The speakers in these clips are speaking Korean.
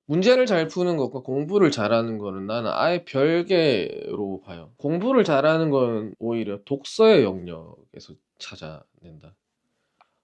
문제를 잘 푸는 것과 공부를 잘하는 거는 나는 아예 별개로 봐요. 공부를 잘하는 건 오히려 독서의 영역에서 찾아낸다.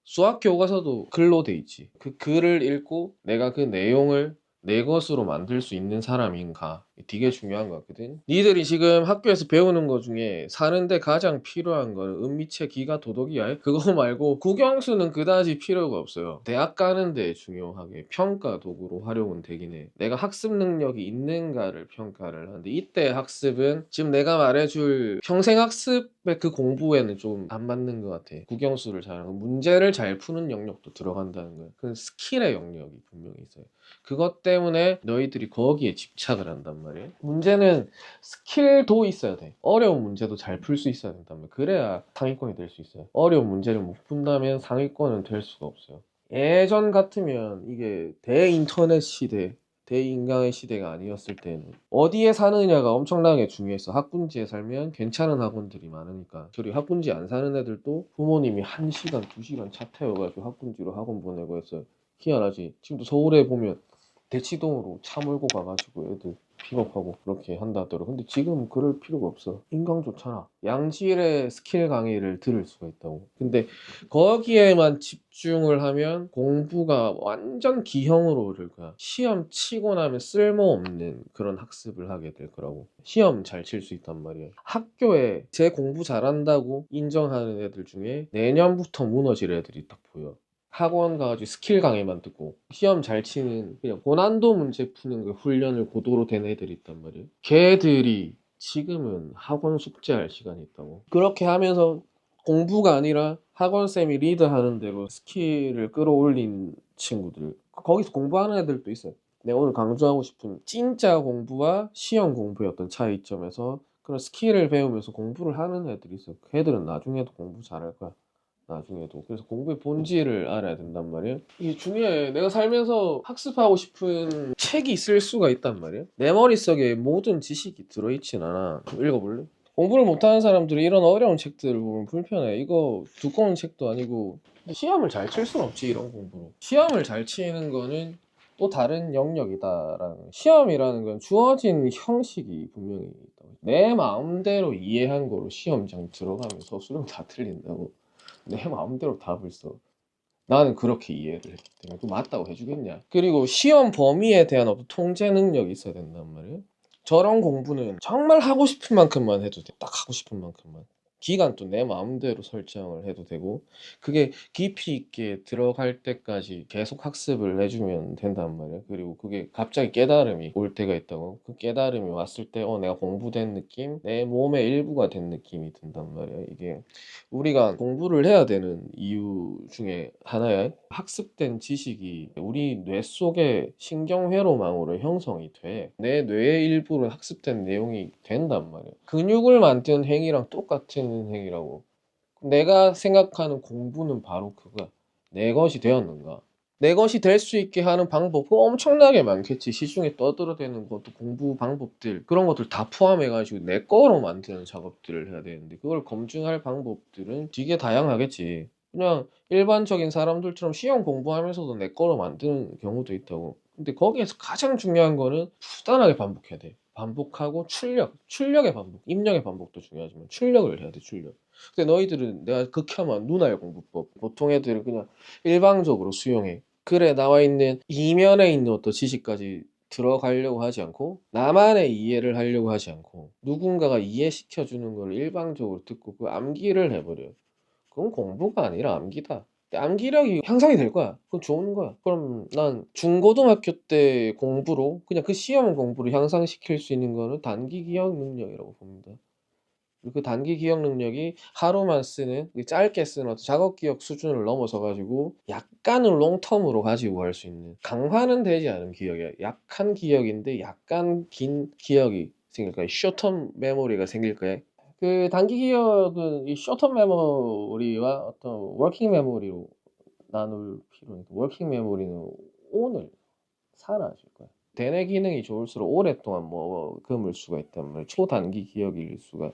수학 교과서도 글로 돼 있지. 그 글을 읽고 내가 그 내용을 내 것으로 만들 수 있는 사람인가. 되게 중요한 것 같거든. 니들이 지금 학교에서 배우는 것 중에 사는데 가장 필요한 건 은미체, 기가, 도덕이야. 그거 말고 국영수는 그다지 필요가 없어요. 대학 가는데 중요하게 평가 도구로 활용은 되긴 해. 내가 학습 능력이 있는가를 평가를 하는데, 이때 학습은 지금 내가 말해줄 평생 학습의 그 공부에는 좀 안 맞는 것 같아. 국영수를 잘하고 문제를 잘 푸는 영역도 들어간다는 거야. 그 스킬의 영역이 분명히 있어요. 그것 때문에 너희들이 거기에 집착을 한단 말이야. 문제는 스킬도 있어야 돼. 어려운 문제도 잘 풀 수 있어야 된단 말이야. 그래야 상위권이 될 수 있어요. 어려운 문제를 못 푼다면 상위권은 될 수가 없어요. 예전 같으면 이게 대인터넷 시대, 대인강의 시대가 아니었을 때는 어디에 사느냐가 엄청나게 중요했어. 학군지에 살면 괜찮은 학원들이 많으니까. 그리고 학군지 안 사는 애들도 부모님이 1시간, 2시간 차 태워가지고 학군지로 학원 보내고 했어요. 희한하지. 지금도 서울에 보면 대치동으로 차 몰고 가가지고 애들 픽업하고 그렇게 한다더라. 근데 지금 그럴 필요가 없어. 인강 좋잖아. 양질의 스킬 강의를 들을 수가 있다고. 근데 거기에만 집중을 하면 공부가 완전 기형으로 오를 거야. 시험 치고 나면 쓸모없는 그런 학습을 하게 될 거라고. 시험 잘 칠 수 있단 말이야. 학교에 제 공부 잘한다고 인정하는 애들 중에 내년부터 무너질 애들이 딱 보여. 학원 가가지고 스킬 강의만 듣고 시험 잘 치는 그냥 고난도 문제 푸는 그 훈련을 고도로 된 애들이 있단 말이에요. 걔들이 지금은 학원 숙제할 시간이 있다고. 그렇게 하면서 공부가 아니라 학원쌤이 리드하는 대로 스킬을 끌어올린 친구들, 거기서 공부하는 애들도 있어요. 내가 오늘 강조하고 싶은 진짜 공부와 시험 공부의 어떤 차이점에서 그런 스킬을 배우면서 공부를 하는 애들이 있어요. 걔들은 나중에도 공부 잘할 거야. 나중에도. 그래서 공부의 본질을 알아야 된단 말이에요. 이게 중요해. 내가 살면서 학습하고 싶은 책이 있을 수가 있단 말이에요. 내 머릿속에 모든 지식이 들어있진 않아. 좀 읽어볼래? 공부를 못하는 사람들이 이런 어려운 책들을 보면 불편해. 이거 두꺼운 책도 아니고 시험을 잘 칠 순 없지, 이런 공부로. 시험을 잘 치는 거는 또 다른 영역이다라는. 시험이라는 건 주어진 형식이 분명히 있다고. 내 마음대로 이해한 거로 시험장 들어가면 서술형 다 틀린다고. 내 마음대로 답을 써. 나는 그렇게 이해를 했기 때문에 그 맞다고 해주겠냐. 그리고 시험 범위에 대한 어떤 통제 능력이 있어야 된단 말이에요. 저런 공부는 정말 하고 싶은 만큼만 해도 돼. 딱 하고 싶은 만큼만. 기간도 내 마음대로 설정을 해도 되고, 그게 깊이 있게 들어갈 때까지 계속 학습을 해주면 된단 말이야. 그리고 그게 갑자기 깨달음이 올 때가 있다고. 그 깨달음이 왔을 때 내가 공부된 느낌, 내 몸의 일부가 된 느낌이 든단 말이야. 이게 우리가 공부를 해야 되는 이유 중에 하나야. 학습된 지식이 우리 뇌 속의 신경회로망으로 형성이 돼. 내 뇌의 일부로 학습된 내용이 된단 말이야. 근육을 만드는 행위랑 똑같은 행위라고. 내가 생각하는 공부는 바로 그거야. 내 것이 되었는가. 내 것이 될 수 있게 하는 방법, 그거 엄청나게 많겠지. 시중에 떠들어대는 것도 공부 방법들, 그런 것들 다 포함해가지고 내 거로 만드는 작업들을 해야 되는데, 그걸 검증할 방법들은 되게 다양하겠지. 그냥 일반적인 사람들처럼 시험 공부하면서도 내 거로 만드는 경우도 있다고. 근데 거기에서 가장 중요한 거는 부단하게 반복해야 돼. 반복하고 출력의 반복, 입력의 반복도 중요하지만 출력을 해야 돼, 출력. 근데 너희들은 내가 극혐한 눈알 공부법. 보통 애들은 그냥 일방적으로 수용해. 글에 나와 있는 이면에 있는 어떤 지식까지 들어가려고 하지 않고 나만의 이해를 하려고 하지 않고 누군가가 이해시켜 주는 걸 일방적으로 듣고 그 암기를 해버려요. 그건 공부가 아니라 암기다. 근데 암기력이 향상이 될 거야. 그건 좋은 거야. 그럼 난 중고등학교 때 공부로 그냥 그 시험 공부를 향상시킬 수 있는 거는 단기 기억 능력이라고 봅니다. 그 단기 기억 능력이 하루만 쓰는 짧게 쓰는 어떤 작업 기억 수준을 넘어서 가지고 약간은 롱텀으로 가지고 갈 수 있는, 강화는 되지 않은 기억이야. 약한 기억인데 약간 긴 기억이 생길 거야. 쇼텀 메모리가 생길 거야. 그 단기 기억은 이 쇼텀 메모리와 어떤 워킹 메모리로 나눌 필요는 있고, 워킹 메모리는 오늘 사라질 거야. 대뇌 기능이 좋을수록 오랫동안 금을 수가 있단 말이야. 초단기 기억일 수가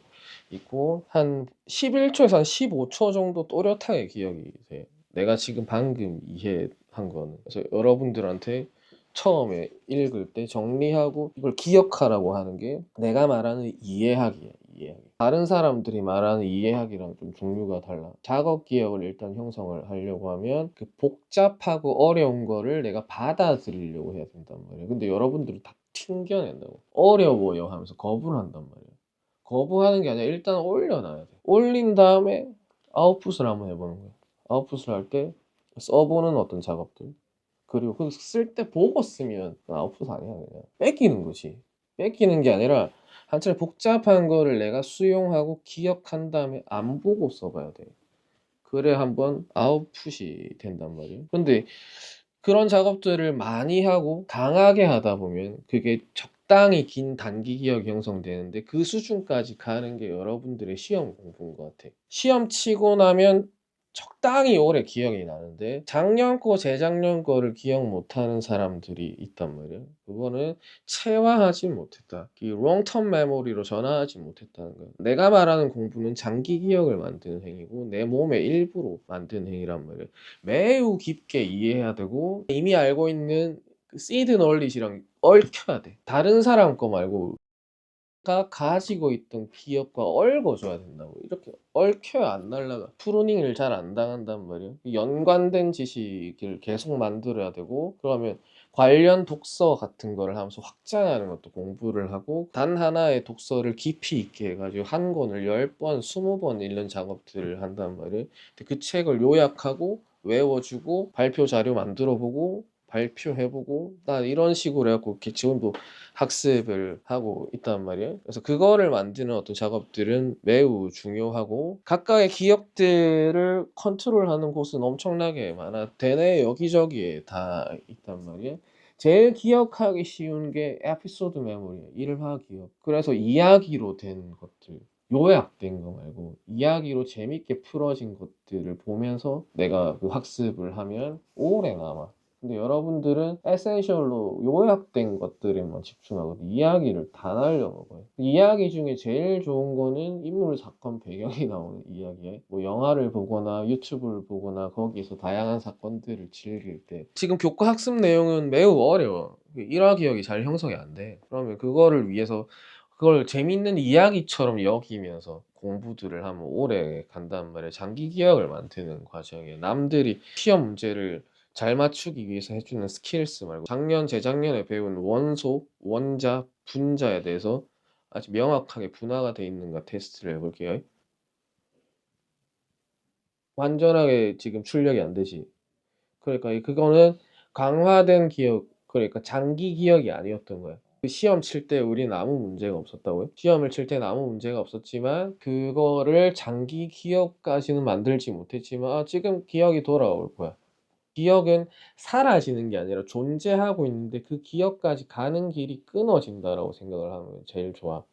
있고 한 11초에서 한 15초 정도 또렷하게 기억이 돼. 내가 지금 방금 이해한 거는. 그래서 여러분들한테 처음에 읽을 때 정리하고 이걸 기억하라고 하는 게 내가 말하는 이해하기야. 이해하기. 다른 사람들이 말하는 이해하기랑 좀 종류가 달라. 작업 기억을 일단 형성을 하려고 하면 그 복잡하고 어려운 거를 내가 받아들이려고 해야 된단 말이야. 근데 여러분들이 다 튕겨낸다고. 어려워요 하면서 거부를 한단 말이야. 거부하는 게 아니라 일단 올려놔야 돼. 올린 다음에 아웃풋을 한번 해보는 거야. 아웃풋을 할 때 써보는 어떤 작업들. 그리고 그 쓸 때 보고 쓰면 아웃풋 아니야. 그냥 뺏기는 거지. 뺏기는 게 아니라 한 차례 복잡한 거를 내가 수용하고 기억한 다음에 안 보고 써봐야 돼. 그래 한번 아웃풋이 된단 말이에요. 근데 그런 작업들을 많이 하고 강하게 하다 보면 그게 적당히 긴 단기 기억이 형성되는데 그 수준까지 가는 게 여러분들의 시험 공부인 것 같아. 시험 치고 나면 적당히 오래 기억이 나는데 작년 거, 재작년 거를 기억 못하는 사람들이 있단 말이야. 그거는 체화하지 못했다. 이 롱텀 메모리로 전환하지 못했다는 거야. 내가 말하는 공부는 장기 기억을 만드는 행위고 내 몸의 일부로 만드는 행위란 말이야. 매우 깊게 이해해야 되고 이미 알고 있는 그 시드 널리지랑 얽혀야 돼. 다른 사람 거 말고 가 가지고 있던 기억과 얽어줘야 된다고. 이렇게 얽혀야 안 날라가. 프루닝을 잘 안 당한단 말이에요. 연관된 지식을 계속 만들어야 되고 그러면 관련 독서 같은 거를 하면서 확장하는 것도 공부를 하고 단 하나의 독서를 깊이 있게 해가지고 한 권을 10번, 20번 읽는 작업들을 한단 말이에요. 근데 그 책을 요약하고 외워주고 발표 자료 만들어보고 발표해보고 나 이런 식으로 해갖고 이렇게 지금도 학습을 하고 있단 말이에요. 그래서 그거를 만드는 어떤 작업들은 매우 중요하고 각각의 기억들을 컨트롤하는 곳은 엄청나게 많아. 대내 여기저기에 다 있단 말이에요. 제일 기억하기 쉬운 게 에피소드 메모리예요. 일화 기억. 그래서 이야기로 된 것들. 요약된 거 말고 이야기로 재밌게 풀어진 것들을 보면서 내가 그 학습을 하면 오래 남아. 근데 여러분들은 에센셜로 요약된 것들에만 집중하거든요. 이야기를 다 날려먹어요. 이야기 중에 제일 좋은 거는 인물, 사건, 배경이 나오는 이야기에 뭐 영화를 보거나 유튜브를 보거나 거기서 다양한 사건들을 즐길 때 지금 교과 학습 내용은 매우 어려워. 일화 기억이 잘 형성이 안 돼. 그러면 그거를 위해서 그걸 재밌는 이야기처럼 여기면서 공부들을 하면 오래 간단 말이에요. 장기 기억을 만드는 과정이에요. 남들이 시험 문제를 잘 맞추기 위해서 해주는 스킬스 말고 작년, 재작년에 배운 원소, 원자, 분자에 대해서 아주 명확하게 분화가 되어 있는가 테스트를 해볼게요. 완전하게 지금 출력이 안 되지. 그러니까 그거는 강화된 기억, 그러니까 장기 기억이 아니었던 거야. 시험 칠 때 우리는 아무 문제가 없었다고요? 시험을 칠 때는 아무 문제가 없었지만 그거를 장기 기억까지는 만들지 못했지만 지금 기억이 돌아올 거야. 기억은 사라지는 게 아니라 존재하고 있는데 그 기억까지 가는 길이 끊어진다라고 생각을 하면 제일 좋아.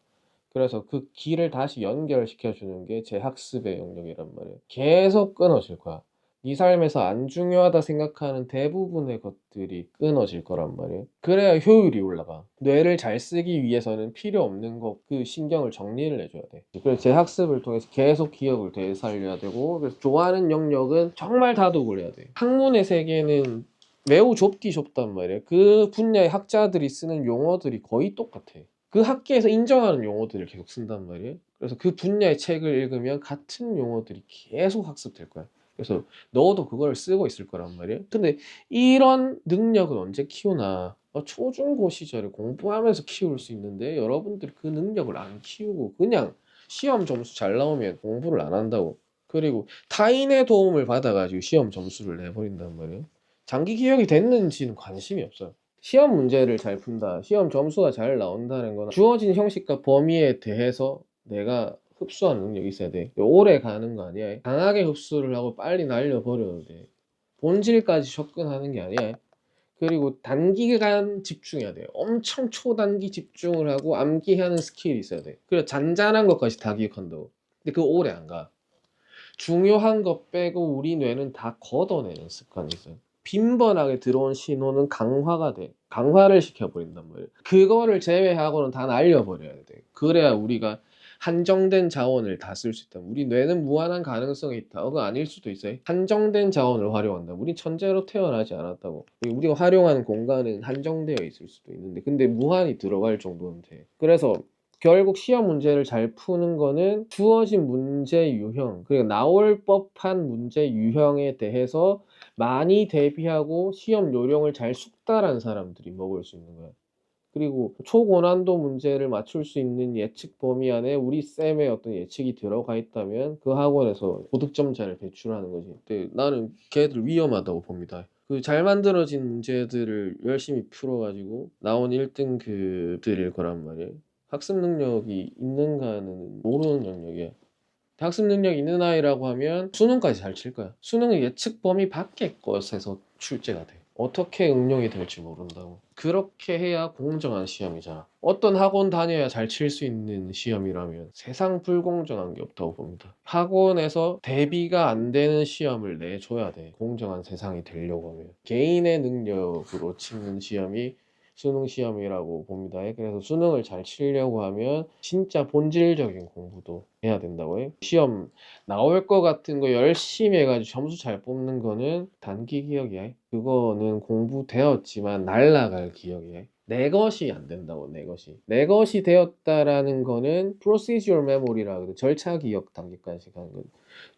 그래서 그 길을 다시 연결시켜 주는 게 재학습의 영역이란 말이에요. 계속 끊어질 거야. 네 삶에서 안 중요하다 생각하는 대부분의 것들이 끊어질 거란 말이에요. 그래야 효율이 올라가. 뇌를 잘 쓰기 위해서는 필요 없는 것, 그 신경을 정리를 해줘야 돼. 그래서 재학습을 통해서 계속 기억을 되살려야 되고, 그래서 좋아하는 영역은 정말 다독을 해야 돼. 학문의 세계는 매우 좁디 좁단 말이에요. 그 분야의 학자들이 쓰는 용어들이 거의 똑같아. 그 학계에서 인정하는 용어들을 계속 쓴단 말이에요. 그래서 그 분야의 책을 읽으면 같은 용어들이 계속 학습될 거야. 그래서 너도 그걸 쓰고 있을 거란 말이에요. 근데 이런 능력은 언제 키우나? 초중고 시절에 공부하면서 키울 수 있는데 여러분들이 그 능력을 안 키우고 그냥 시험 점수 잘 나오면 공부를 안 한다고. 그리고 타인의 도움을 받아가지고 시험 점수를 내버린단 말이에요. 장기 기억이 됐는지는 관심이 없어요. 시험 문제를 잘 푼다, 시험 점수가 잘 나온다는 건 주어진 형식과 범위에 대해서 내가 흡수하는 능력이 있어야 돼. 오래 가는 거 아니야. 강하게 흡수를 하고 빨리 날려버려도 돼. 본질까지 접근하는 게 아니야. 그리고 단기간 집중해야 돼요. 엄청 초단기 집중을 하고 암기하는 스킬이 있어야 돼. 그리고 잔잔한 것까지 다 기억한다고. 근데 그거 오래 안 가. 중요한 것 빼고 우리 뇌는 다 걷어내는 습관이 있어요. 빈번하게 들어온 신호는 강화가 돼. 강화를 시켜버린단 말이에요. 그거를 제외하고는 다 날려버려야 돼. 그래야 우리가 한정된 자원을 다 쓸 수 있다. 우리 뇌는 무한한 가능성이 있다. 그거 아닐 수도 있어요. 한정된 자원을 활용한다. 우리 천재로 태어나지 않았다고. 우리가 활용하는 공간은 한정되어 있을 수도 있는데 근데 무한히 들어갈 정도는 돼. 그래서 결국 시험 문제를 잘 푸는 거는 주어진 문제 유형, 그리고 나올 법한 문제 유형에 대해서 많이 대비하고 시험 요령을 잘 숙달한 사람들이 먹을 수 있는 거야. 그리고 초고난도 문제를 맞출 수 있는 예측 범위 안에 우리 쌤의 어떤 예측이 들어가 있다면 그 학원에서 고득점자를 배출하는 거지. 근데 나는 걔들 위험하다고 봅니다. 그 잘 만들어진 문제들을 열심히 풀어가지고 나온 1등급들일 거란 말이에요. 학습 능력이 있는가는 모르는 영역이야. 학습 능력 있는 아이라고 하면 수능까지 잘 칠 거야. 수능은 예측 범위 밖의 것에서 출제가 돼. 어떻게 응용이 될지 모른다고. 그렇게 해야 공정한 시험이잖아. 어떤 학원 다녀야 잘 칠 수 있는 시험이라면 세상 불공정한 게 없다고 봅니다. 학원에서 대비가 안 되는 시험을 내줘야 돼. 공정한 세상이 되려고 하면. 개인의 능력으로 치는 시험이 수능 시험이라고 봅니다. 그래서 수능을 잘 치려고 하면 진짜 본질적인 공부도 해야 된다고요. 시험 나올 것 같은 거 열심히 해가지고 점수 잘 뽑는 거는 단기 기억이야. 그거는 공부되었지만 날라갈 기억이야. 내 것이 안 된다고. 내 것이 되었다라는 거는 procedural memory라고 절차 기억 단계까지 가는 거예요.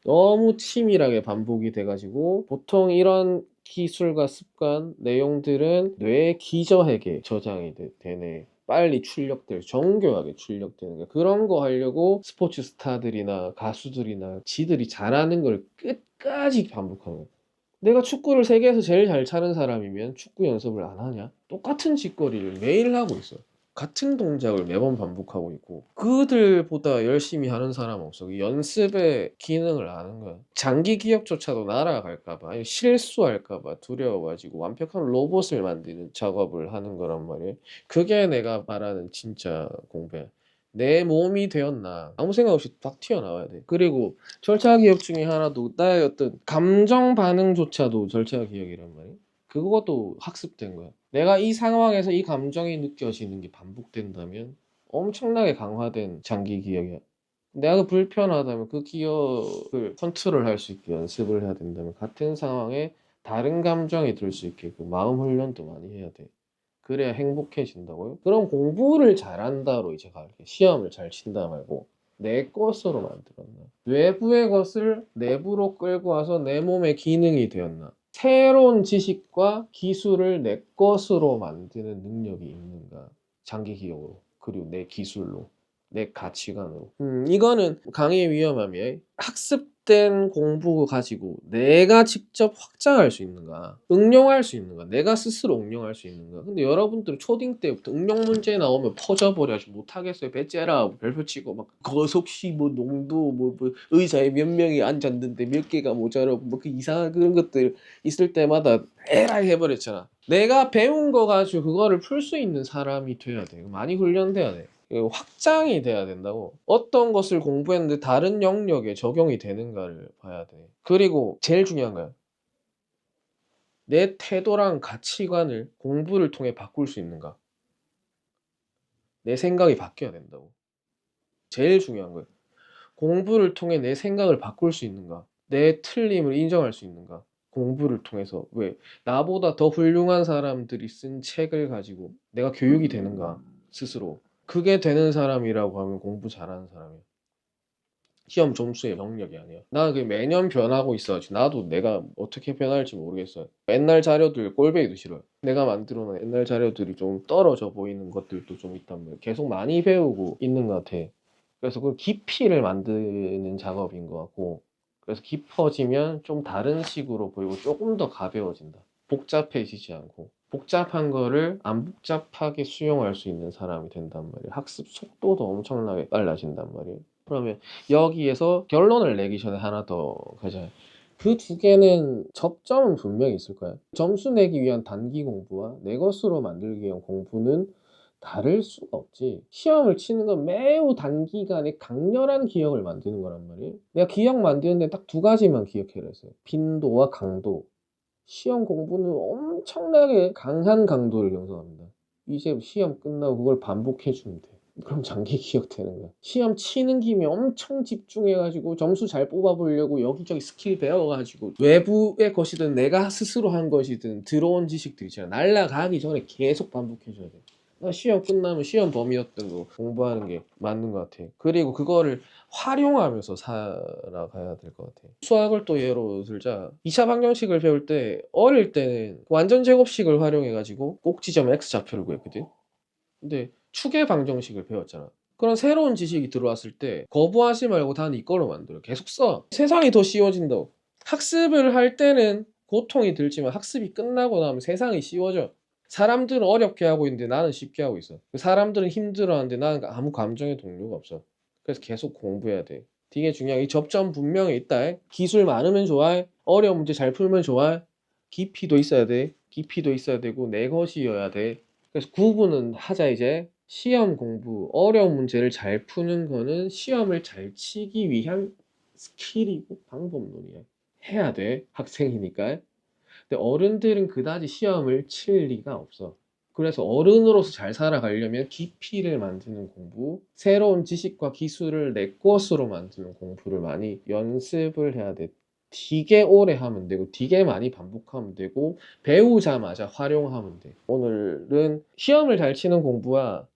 너무 치밀하게 반복이 돼가지고 보통 이런 기술과 습관, 내용들은 뇌의 기저핵에 저장이 되네. 빨리 출력될, 정교하게 출력되는 거야. 그런 거 하려고 스포츠 스타들이나 가수들이나 지들이 잘하는 걸 끝까지 반복하는 거야. 내가 축구를 세계에서 제일 잘 차는 사람이면 축구 연습을 안 하냐? 똑같은 짓거리를 매일 하고 있어. 같은 동작을 매번 반복하고 있고 그들보다 열심히 하는 사람 없어. 연습의 기능을 아는 거야. 장기 기억조차도 날아갈까봐 실수할까봐 두려워가지고 완벽한 로봇을 만드는 작업을 하는 거란 말이에요. 그게 내가 말하는 진짜 공부야. 내 몸이 되었나 아무 생각 없이 딱 튀어나와야 돼. 그리고 절차 기억 중에 하나도 나의 어떤 감정 반응조차도 절차 기억이란 말이에요. 그것도 학습된 거야. 내가 이 상황에서 이 감정이 느껴지는 게 반복된다면 엄청나게 강화된 장기 기억이야. 내가 그 불편하다면 그 기억을 컨트롤할 수 있게 연습을 해야 된다면 같은 상황에 다른 감정이 들 수 있게 그 마음 훈련도 많이 해야 돼. 그래야 행복해진다고요? 그럼 공부를 잘한다로 이제 갈게. 시험을 잘 친다 말고 내 것으로 만들었나? 외부의 것을 내부로 끌고 와서 내 몸의 기능이 되었나? 새로운 지식과 기술을 내 것으로 만드는 능력이 있는가? 장기 기억으로. 그리고 내 기술로. 내 가치관으로. 이거는 강의 위험함이에요. 학습된 공부 가지고 내가 직접 확장할 수 있는가? 응용할 수 있는가? 내가 스스로 응용할 수 있는가? 근데 여러분들은 초딩 때부터 응용 문제 나오면 퍼져버려야지 못하겠어요. 배째라 별표 치고 막 거속시 뭐 농도 뭐 의자에 몇 명이 앉았는데 몇 개가 모자라고 뭐 그 이상한 그런 것들 있을 때마다 에라이 해버렸잖아. 내가 배운 거 가지고 그거를 풀 수 있는 사람이 돼야 돼. 많이 훈련돼야 돼. 확장이 돼야 된다고. 어떤 것을 공부했는데 다른 영역에 적용이 되는가를 봐야 돼. 그리고 제일 중요한 거야. 내 태도랑 가치관을 공부를 통해 바꿀 수 있는가. 내 생각이 바뀌어야 된다고. 제일 중요한 거야. 공부를 통해 내 생각을 바꿀 수 있는가. 내 틀림을 인정할 수 있는가. 공부를 통해서. 왜? 나보다 더 훌륭한 사람들이 쓴 책을 가지고 내가 교육이 되는가. 스스로. 그게 되는 사람이라고 하면 공부 잘하는 사람이야. 시험 점수의 영역이 아니야. 나 그 매년 변하고 있어가지고 나도 내가 어떻게 변할지 모르겠어요. 옛날 자료들 꼴배기도 싫어요. 내가 만들어 놓은 옛날 자료들이 좀 떨어져 보이는 것들도 좀 있단 말이야. 계속 많이 배우고 있는 것 같아. 그래서 그 깊이를 만드는 작업인 것 같고, 그래서 깊어지면 좀 다른 식으로 보이고 조금 더 가벼워진다. 복잡해지지 않고 복잡한 거를 안 복잡하게 수용할 수 있는 사람이 된단 말이에요. 학습 속도도 엄청나게 빨라진단 말이에요. 그러면 여기에서 결론을 내기 전에 하나 더 가자. 그 두 개는 접점은 분명히 있을 거야. 점수 내기 위한 단기 공부와 내 것으로 만들기 위한 공부는 다를 수가 없지. 시험을 치는 건 매우 단기간에 강렬한 기억을 만드는 거란 말이에요. 내가 기억 만드는데 딱 두 가지만 기억해라 했어요. 빈도와 강도. 시험 공부는 엄청나게 강한 강도를 형성합니다. 이제 시험 끝나고 그걸 반복해 주면 돼. 그럼 장기 기억되는 거야. 시험 치는 김에 엄청 집중해가지고 점수 잘 뽑아보려고 여기저기 스킬 배워가지고 외부의 것이든 내가 스스로 한 것이든 들어온 지식들 있잖아. 날라가기 전에 계속 반복해줘야 돼. 시험 끝나면 시험 범위였던 거 공부하는 게 맞는 것 같아. 그리고 그거를 활용하면서 살아가야 될 것 같아. 수학을 또 예로 들자. 2차 방정식을 배울 때 어릴 때는 완전 제곱식을 활용해가지고 꼭지점 x좌표를 구했거든. 근데 추계 방정식을 배웠잖아. 그런 새로운 지식이 들어왔을 때 거부하지 말고 다 네 거로 만들어. 계속 써. 세상이 더 쉬워진다고. 학습을 할 때는 고통이 들지만 학습이 끝나고 나면 세상이 쉬워져. 사람들은 어렵게 하고 있는데 나는 쉽게 하고 있어. 사람들은 힘들어하는데 나는 아무 감정의 동료가 없어. 그래서 계속 공부해야 돼. 되게 중요한 이 접점 분명히 있다. 기술 많으면 좋아해. 어려운 문제 잘 풀면 좋아해. 깊이도 있어야 돼. 깊이도 있어야 되고 내 것이어야 돼. 그래서 구분은 하자 이제. 시험 공부, 어려운 문제를 잘 푸는 거는 시험을 잘 치기 위한 스킬이고 방법론이야. 해야 돼. 학생이니까. 근데 어른들은 그다지 시험을 칠 리가 없어. 그래서 어른으로서 잘 살아가려면 깊이를 만드는 공부, 새로운 지식과 기술을 내 것으로 만드는 공부를 많이 연습을 해야 돼. 되게 오래 하면 되고, 되게 많이 반복하면 되고, 배우자마자 활용하면 돼. 오늘은 시험을 잘 치는 공부와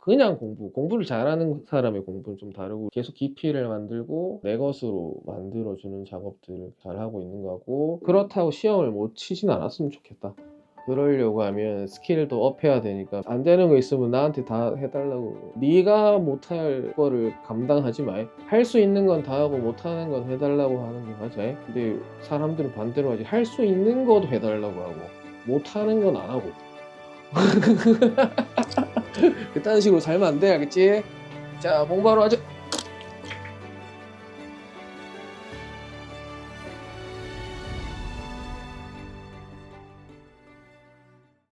그냥 공부를 잘하는 사람의 공부는 좀 다르고 계속 깊이를 만들고 내 것으로 만들어주는 작업들을 잘하고 있는 거고, 그렇다고 시험을 못 치진 않았으면 좋겠다. 그러려고 하면 스킬도 업해야 되니까 안 되는 거 있으면 나한테 다 해달라고. 네가 못할 거를 감당하지 마. 할 수 있는 건 다 하고 못하는 건 해달라고 하는 게 맞아. 근데 사람들은 반대로 하지. 할 수 있는 것도 해달라고 하고 못하는 건 안 하고. 그딴 식으로 살면 안 돼, 알겠지? 자, 공부하러 가자.